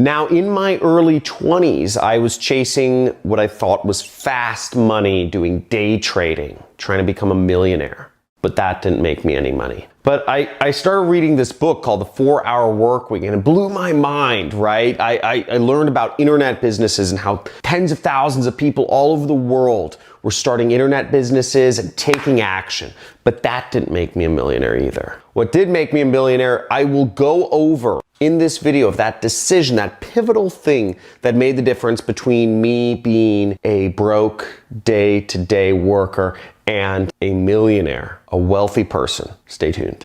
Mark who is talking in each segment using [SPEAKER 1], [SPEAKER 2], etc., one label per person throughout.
[SPEAKER 1] Now, in my early 20s, I was chasing what I thought was fast money, doing day trading, trying to become a millionaire. But that didn't make me any money. But I started reading this book called The 4-Hour Workweek, and it blew my mind, right? I learned about internet businesses and how tens of thousands of people all over the world were starting internet businesses and taking action. But that didn't make me a millionaire either. What did make me a millionaire, I will go over in this video of that decision, that pivotal thing that made the difference between me being a broke day-to-day worker and a millionaire, a wealthy person. Stay tuned.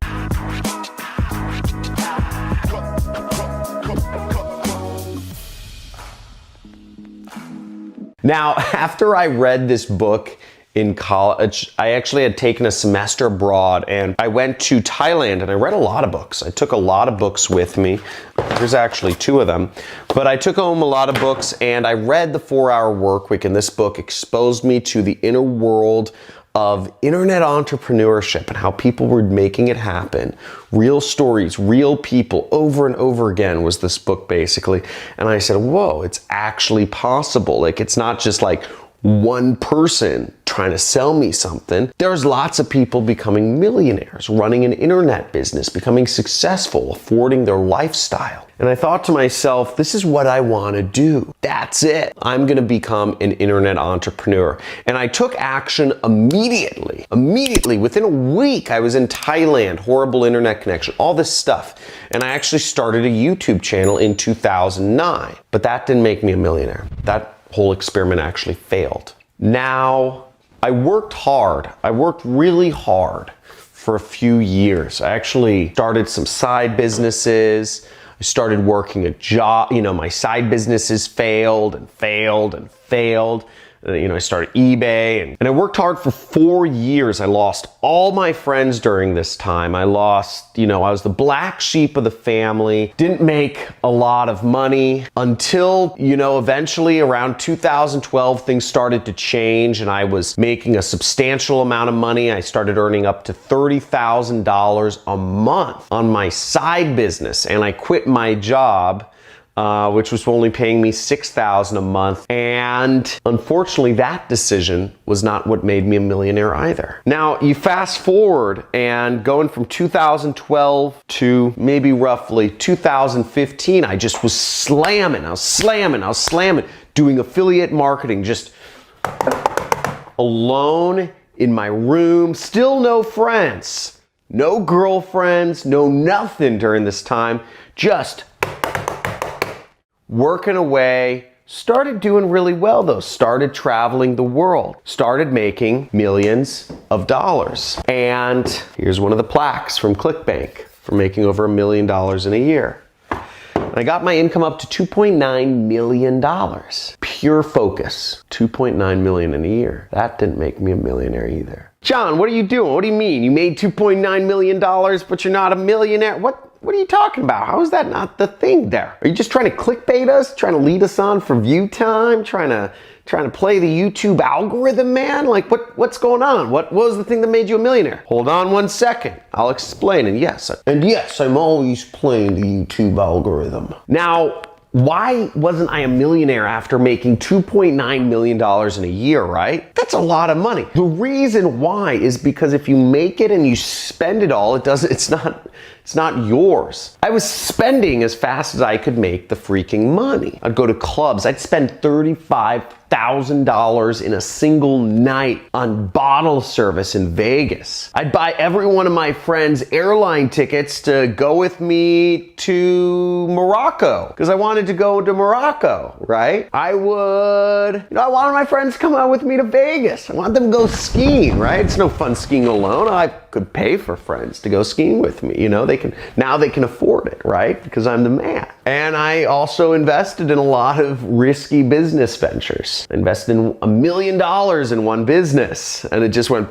[SPEAKER 1] Now, after I read this book in college, I actually had taken a semester abroad and I went to Thailand and I read a lot of books. I took a lot of books with me. There's actually 2 of them, but I took home a lot of books and I read The 4-Hour Workweek, and this book exposed me to the inner world of internet entrepreneurship and how people were making it happen. Real stories, real people, over and over again was this book basically. And I said, whoa, it's actually possible. Like, it's not just like one person trying to sell me something. There's lots of people becoming millionaires, running an internet business, becoming successful, affording their lifestyle. And I thought to myself, this is what I want to do. That's it. I'm going to become an internet entrepreneur. And I took action immediately. Immediately, within a week, I was in Thailand, horrible internet connection, all this stuff. And I actually started a YouTube channel in 2009. But that didn't make me a millionaire. That whole experiment actually failed. Now, I worked hard. I worked really hard for a few years. I actually started some side businesses. I started working a job. You know, my side businesses failed and failed and failed. I started eBay and I worked hard for 4 years. I lost all my friends during this time. I was the black sheep of the family, didn't make a lot of money until, eventually around 2012, things started to change and I was making a substantial amount of money. I started earning up to $30,000 a month on my side business, and I quit my job, which was only paying me $6,000 a month. And unfortunately, that decision was not what made me a millionaire either. Now, you fast forward and going from 2012 to maybe roughly 2015, I just was slamming, doing affiliate marketing, just alone in my room, still no friends, no girlfriends, no nothing during this time, just working away. Started doing really well though, started traveling the world, started making millions of dollars. And here's one of the plaques from ClickBank for making over $1 million in a year. And I got my income up to $2.9 million. Pure focus, $2.9 million in a year. That didn't make me a millionaire either. John, what are you doing? What do you mean? You made $2.9 million, but you're not a millionaire? What are you talking about? How is that not the thing there? Are you just trying to clickbait us? Trying to lead us on for view time? Trying to play the YouTube algorithm, man? Like, what's going on? What was the thing that made you a millionaire? Hold on one second. I'll explain. And yes, I'm always playing the YouTube algorithm. Now, why wasn't I a millionaire after making $2.9 million in a year, right? That's a lot of money. The reason why is because if you make it and you spend it all, it's not yours. I was spending as fast as I could make the freaking money. I'd go to clubs. I'd spend $35,000 in a single night on bottle service in Vegas. I'd buy every one of my friends airline tickets to go with me to Morocco because I wanted to go to Morocco, right? I wanted my friends to come out with me to Vegas. I want them to go skiing, right? It's no fun skiing alone. I could pay for friends to go skiing with me. Now they can afford it, right? Because I'm the man. And I also invested in a lot of risky business ventures. I invested in $1 million in one business and it just went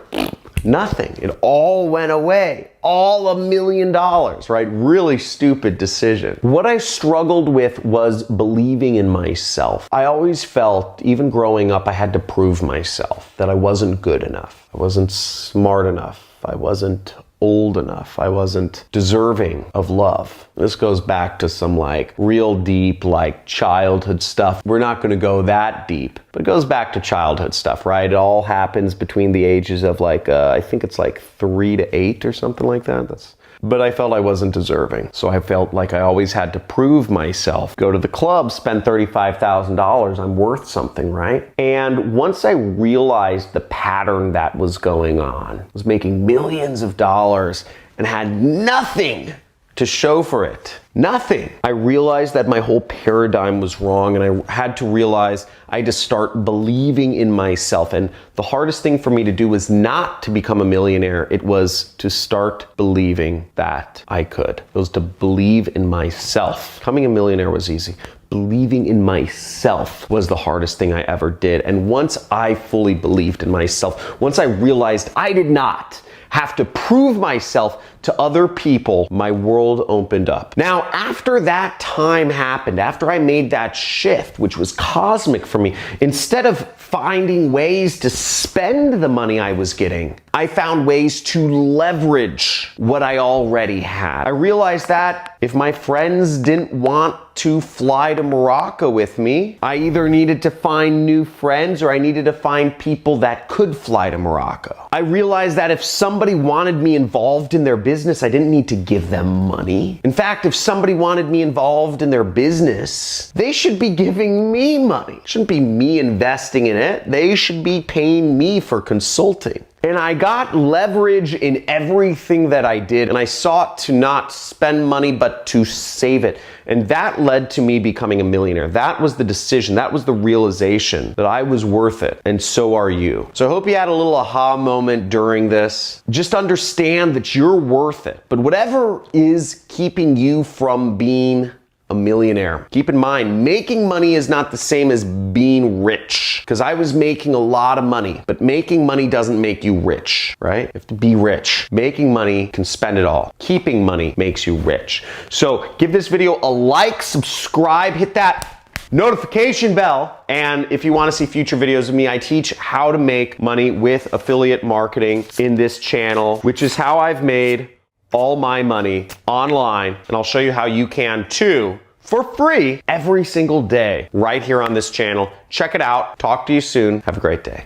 [SPEAKER 1] nothing. It all went away. All $1 million, right? Really stupid decision. What I struggled with was believing in myself. I always felt, even growing up, I had to prove myself that I wasn't good enough. I wasn't smart enough. I wasn't old enough. I wasn't deserving of love. This goes back to some like real deep like childhood stuff. We're not going to go that deep, but it goes back to childhood stuff, right? It all happens between the ages of like, I think it's like 3 to 8 or something like that. But I felt I wasn't deserving. So I felt like I always had to prove myself. Go to the club, spend $35,000. I'm worth something, right? And once I realized the pattern that was going on, I was making millions of dollars and had nothing to show for it. Nothing. I realized that my whole paradigm was wrong, and I had to realize I had to start believing in myself. And the hardest thing for me to do was not to become a millionaire. It was to start believing that I could. It was to believe in myself. Becoming a millionaire was easy. Believing in myself was the hardest thing I ever did. And once I fully believed in myself, once I realized I did not have to prove myself to other people, my world opened up. Now, after that time happened, after I made that shift, which was cosmic for me, instead of finding ways to spend the money I was getting, I found ways to leverage what I already had. I realized that if my friends didn't want to fly to Morocco with me, I either needed to find new friends or I needed to find people that could fly to Morocco. I realized that if somebody wanted me involved in their business, I didn't need to give them money. In fact, if somebody wanted me involved in their business, they should be giving me money. It shouldn't be me investing in it. They should be paying me for consulting. And I got leverage in everything that I did, and I sought to not spend money, but to save it. And that led to me becoming a millionaire. That was the decision. That was the realization that I was worth it, and so are you. So I hope you had a little aha moment during this. Just understand that you're worth it. But whatever is keeping you from being a millionaire, keep in mind, making money is not the same as being rich. Because I was making a lot of money, but making money doesn't make you rich, right? You have to be rich. Making money can spend it all. Keeping money makes you rich. So give this video a like, subscribe, hit that notification bell. And if you want to see future videos of me, I teach how to make money with affiliate marketing in this channel, which is how I've made all my money online, and I'll show you how you can too for free every single day right here on this channel. Check it out. Talk to you soon. Have a great day.